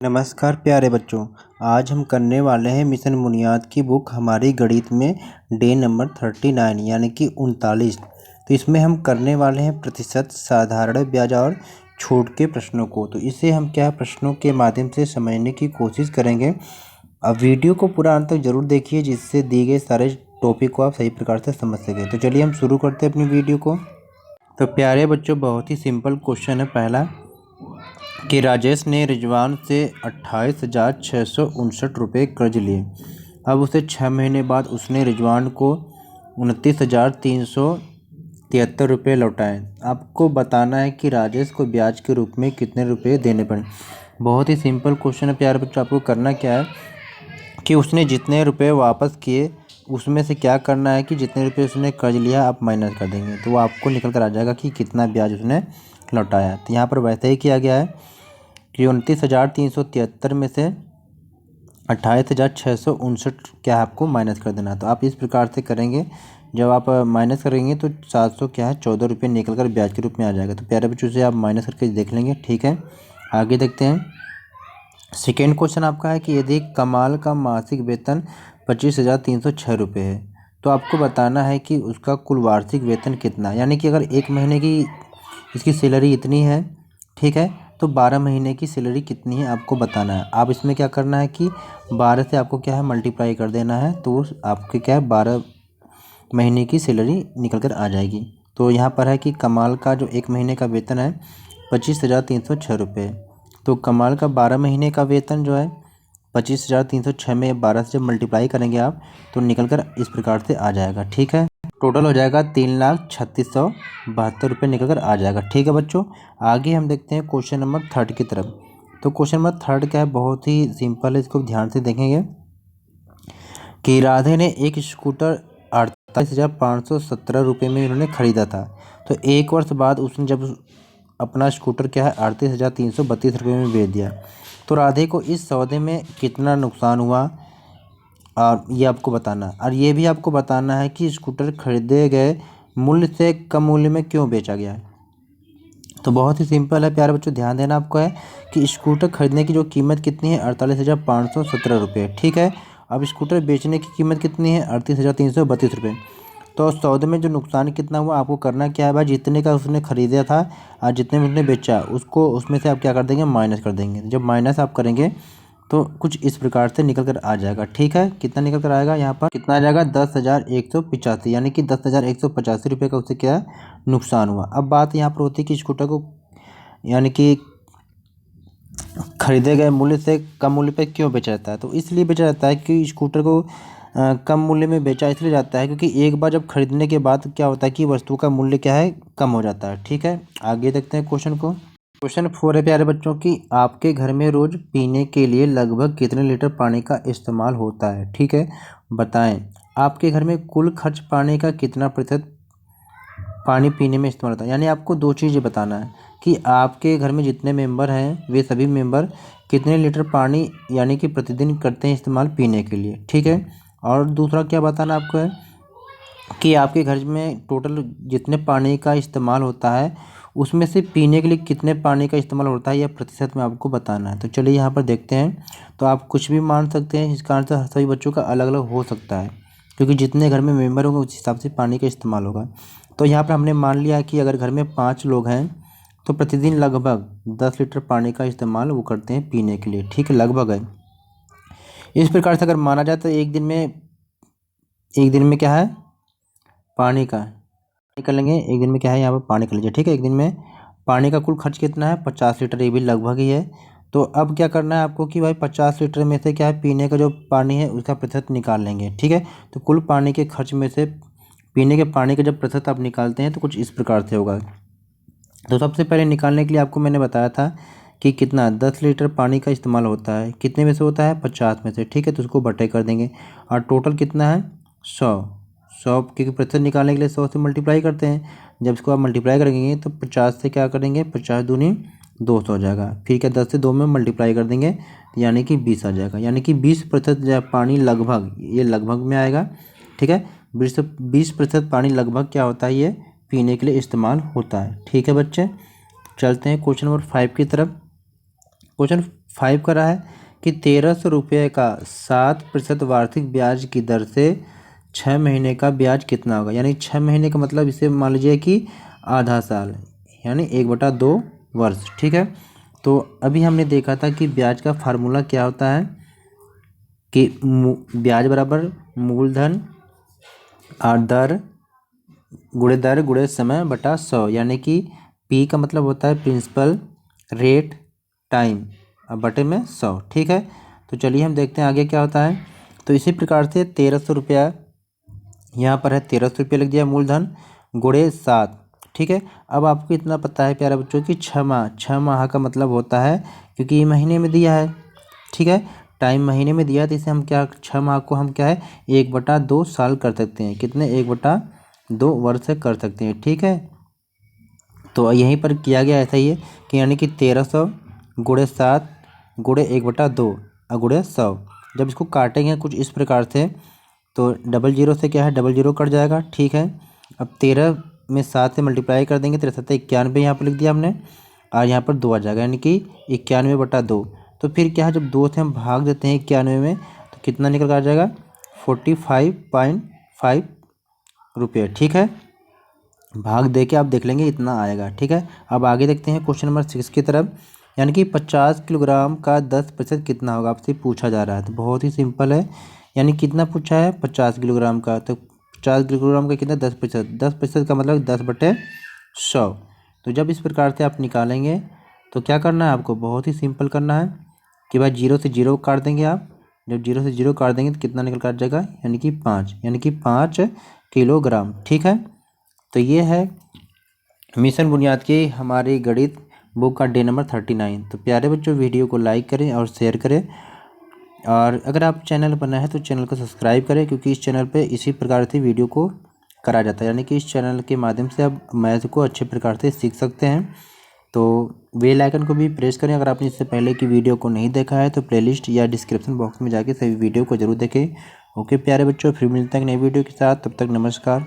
नमस्कार प्यारे बच्चों। आज हम करने वाले हैं मिशन बुनियाद की बुक हमारी गणित में डे नंबर 39 यानी कि 39। तो इसमें हम करने वाले हैं प्रतिशत, साधारण ब्याज और छूट के प्रश्नों को। तो इसे हम क्या प्रश्नों के माध्यम से समझने की कोशिश करेंगे। अब वीडियो को पूरा अंत तक जरूर देखिए, जिससे दिए गए सारे टॉपिक को आप सही प्रकार से समझ सकें। तो चलिए हम शुरू करते हैं अपनी वीडियो को। तो प्यारे बच्चों, बहुत ही सिंपल क्वेश्चन है पहला कि राजेश ने रिजवान से 28,659 रुपये कर्ज लिए। अब उसे 6 महीने बाद उसने रिजवान को 29,373 रुपये लौटाए। आपको बताना है कि राजेश को ब्याज के रूप में कितने रुपये देने पड़े। बहुत ही सिंपल क्वेश्चन है प्यारे बच्चों। आपको करना क्या है कि उसने जितने रुपये वापस किए उसमें से क्या करना है कि जितने रुपये उसने कर्ज लिया आप माइनस कर देंगे, तो वो आपको निकल कर आ जाएगा कि कितना ब्याज उसने लौटाया। तो यहाँ पर वैसे ही किया गया है कि 29,373 में से 28,659 क्या है आपको माइनस कर देना। तो आप इस प्रकार से करेंगे। जब आप माइनस करेंगे तो 700 क्या है 14 रुपये निकल कर ब्याज के रूप में आ जाएगा। तो प्यारे बच्चों से आप माइनस करके देख लेंगे। ठीक है, आगे देखते हैं। सेकेंड क्वेश्चन आपका है कि यदि कमाल का मासिक वेतन 25,306 रुपये है तो आपको बताना है कि उसका कुल वार्षिक वेतन कितना है। यानी कि अगर एक महीने की इसकी सैलरी इतनी है, ठीक है, तो 12 महीने की सैलरी कितनी है आपको बताना है। आप इसमें क्या करना है कि 12 से आपको क्या है मल्टीप्लाई कर देना है, तो आपके क्या है 12 महीने की सैलरी निकल कर आ जाएगी। तो यहाँ पर है कि कमाल का जो एक महीने का वेतन है 25,306 रुपये। तो कमाल का 12 महीने का वेतन जो है 25,306 में 12 से जब मल्टीप्लाई करेंगे आप तो निकल कर इस प्रकार से आ जाएगा। ठीक है, टोटल हो जाएगा 3,36,72 रुपये निकल कर आ जाएगा। ठीक है बच्चों, आगे हम देखते हैं क्वेश्चन नंबर 3 की तरफ। तो क्वेश्चन नंबर 3 क्या है, बहुत ही सिंपल है, इसको ध्यान से देखेंगे कि राधे ने एक स्कूटर 48,517 रुपये में उन्होंने ख़रीदा था। तो एक वर्ष बाद उसने जब अपना स्कूटर क्या है 38,332 रुपये में बेच दिया, तो राधे को इस सौदे में कितना नुकसान हुआ और ये आपको बताना। और ये भी आपको बताना है कि स्कूटर खरीदे गए मूल्य से कम मूल्य में क्यों बेचा गया है। तो बहुत ही सिंपल है प्यारे बच्चों, ध्यान देना आपको है कि स्कूटर खरीदने की जो कीमत कितनी है 48,517 रुपये। ठीक है, अब स्कूटर बेचने की कीमत कितनी है 38,332 रुपये। तो सौदे में जो नुकसान कितना हुआ आपको करना क्या है भाई, जितने का उसने खरीदा था और जितने में उसने बेचा उसको उसमें से आप क्या कर देंगे माइनस कर देंगे। जब माइनस आप करेंगे तो कुछ इस प्रकार से निकल कर आ जाएगा। ठीक है, कितना निकल कर आएगा, यहाँ पर कितना आ जाएगा 10,185, यानी कि 10,185 रुपये का उससे क्या नुकसान हुआ। अब बात यहाँ पर होती है कि स्कूटर को यानी कि खरीदे गए मूल्य से कम मूल्य पे क्यों बेचा जाता है। तो इसलिए बेचा जाता है कि स्कूटर को कम मूल्य में बेचा इसलिए जाता है क्योंकि एक बार जब खरीदने के बाद क्या होता है कि वस्तु का मूल्य क्या है कम हो जाता है। ठीक है, आगे देखते हैं क्वेश्चन को। क्वेश्चन 4 है प्यारे बच्चों की, आपके घर में रोज पीने के लिए लगभग कितने लीटर पानी का इस्तेमाल होता है। ठीक है, बताएं आपके घर में कुल खर्च पानी का कितना प्रतिशत पानी पीने में इस्तेमाल होता है। यानी आपको दो चीज़ें बताना है कि आपके घर में जितने मेंबर हैं वे सभी मेंबर कितने लीटर पानी यानी कि प्रतिदिन करते हैं इस्तेमाल पीने के लिए। ठीक है, और दूसरा क्या बताना आपको है कि आपके घर में टोटल जितने पानी का इस्तेमाल होता है उसमें से पीने के लिए कितने पानी का इस्तेमाल होता है, यह प्रतिशत में आपको बताना है। तो चलिए यहाँ पर देखते हैं। तो आप कुछ भी मान सकते हैं, इसका आंसर सभी बच्चों का अलग अलग हो सकता है क्योंकि जितने घर में मेंबर होंगे उस हिसाब से पानी का इस्तेमाल होगा। तो यहाँ पर हमने मान लिया कि अगर घर में 5 लोग हैं तो प्रतिदिन लगभग 10 लीटर पानी का इस्तेमाल वो करते हैं पीने के लिए। ठीक है, लगभग है। इस प्रकार से अगर माना जाए तो एक दिन में क्या है पानी का कर लेंगे, एक दिन में क्या है यहाँ पर पानी कर लीजिए। ठीक है, एक दिन में पानी का कुल खर्च कितना है 50 लीटर, ये भी लगभग ही है। तो अब क्या करना है आपको कि भाई 50 लीटर में से क्या है पीने का जो पानी है उसका प्रतिशत निकाल लेंगे। ठीक है, तो कुल पानी के खर्च में से पीने के पानी का जब प्रतिशत आप निकालते हैं तो कुछ इस प्रकार से होगा। तो सबसे पहले निकालने के लिए आपको मैंने बताया था कि कितना 10 लीटर पानी का इस्तेमाल होता है, कितने में से होता है 50 में से। ठीक है, तो उसको बटे कर देंगे और टोटल कितना है 100 क्योंकि प्रतिशत निकालने के लिए 100 से मल्टीप्लाई करते हैं। जब इसको आप मल्टीप्लाई करेंगे तो 50 से क्या करेंगे 50 दूनी 200 हो जाएगा। फिर क्या 10 से 2 में मल्टीप्लाई कर देंगे यानी कि 20 आ जाएगा। यानी कि 20% पानी लगभग, ये लगभग में आएगा। ठीक है, 20% पानी लगभग क्या होता है ये पीने के लिए इस्तेमाल होता है। ठीक है बच्चे, चलते हैं क्वेश्चन नंबर 5 की तरफ। क्वेश्चन 5 का रहा है कि 1300 रुपये का 7% वार्षिक ब्याज की दर से 6 महीने का ब्याज कितना होगा। यानी 6 महीने का मतलब इसे मान लीजिए कि आधा साल, यानी 1/2 वर्ष। ठीक है, तो अभी हमने देखा था कि ब्याज का फार्मूला क्या होता है कि ब्याज बराबर मूलधन दर गुणे समय बटा 100, यानी कि पी का मतलब होता है प्रिंसिपल रेट टाइम अब बटे में 100। ठीक है, तो चलिए हम देखते हैं आगे क्या होता है। तो इसी प्रकार से 1300 रुपया यहाँ पर है, 1300 रुपया लिख दिया मूलधन गुणे 7। ठीक है, अब आपको इतना पता है प्यारे बच्चों की 6 माह का मतलब होता है, क्योंकि ये महीने में दिया है। ठीक है, टाइम महीने में दिया है, तो इसे हम क्या 6 माह को हम क्या है 1/2 साल कर सकते हैं। कितने 1/2 वर्ष कर सकते हैं। ठीक है, तो यहीं पर किया गया ऐसा ही है कि यानी कि 1300 गुणे 7 गुणे 1/2 और गुणे 100। जब इसको काटेंगे कुछ इस प्रकार से, तो 00 से क्या है 00 कट जाएगा। ठीक है, अब 13 में 7 से मल्टीप्लाई कर देंगे, 13 91 यहाँ पर लिख दिया हमने, और यहाँ पर 2 आ जाएगा, यानी कि 91/2। तो फिर क्या है जब 2 से हम भाग देते हैं 91 में, तो कितना निकल कर आ जाएगा 45.5 रुपये। ठीक है, भाग दे के आप देख लेंगे इतना आएगा। ठीक है, अब आगे देखते हैं क्वेश्चन नंबर 6 की तरफ। यानी कि 50 किलोग्राम का 10% कितना होगा, आपसे पूछा जा रहा है। तो बहुत ही सिंपल है, यानी कितना पूछा है 50 किलोग्राम का, तो 50 किलोग्राम का कितना 10%, 10% का मतलब 10/100। तो जब इस प्रकार से आप निकालेंगे तो क्या करना है आपको, बहुत ही सिंपल करना है कि भाई 0 से 0 काट देंगे आप। जब 0 से 0 काट देंगे तो कितना निकल कर जाएगा, यानी कि 5, यानी कि 5 किलोग्राम। ठीक है, तो ये है मिशन बुनियाद की हमारी गणित बुक का डे नंबर 39। तो प्यारे बच्चों वीडियो को लाइक करें और शेयर करें, और अगर आप चैनल पर नए हैं तो चैनल को सब्सक्राइब करें, क्योंकि इस चैनल पे इसी प्रकार से वीडियो को करा जाता है। यानी कि इस चैनल के माध्यम से आप मैथ को अच्छे प्रकार से सीख सकते हैं। तो बेल आइकन को भी प्रेस करें। अगर आपने इससे पहले की वीडियो को नहीं देखा है तो प्लेलिस्ट या डिस्क्रिप्शन बॉक्स में जाके सभी वीडियो को जरूर देखें। ओके प्यारे बच्चों, फिर मिलते हैं नई वीडियो के साथ, तब तक नमस्कार।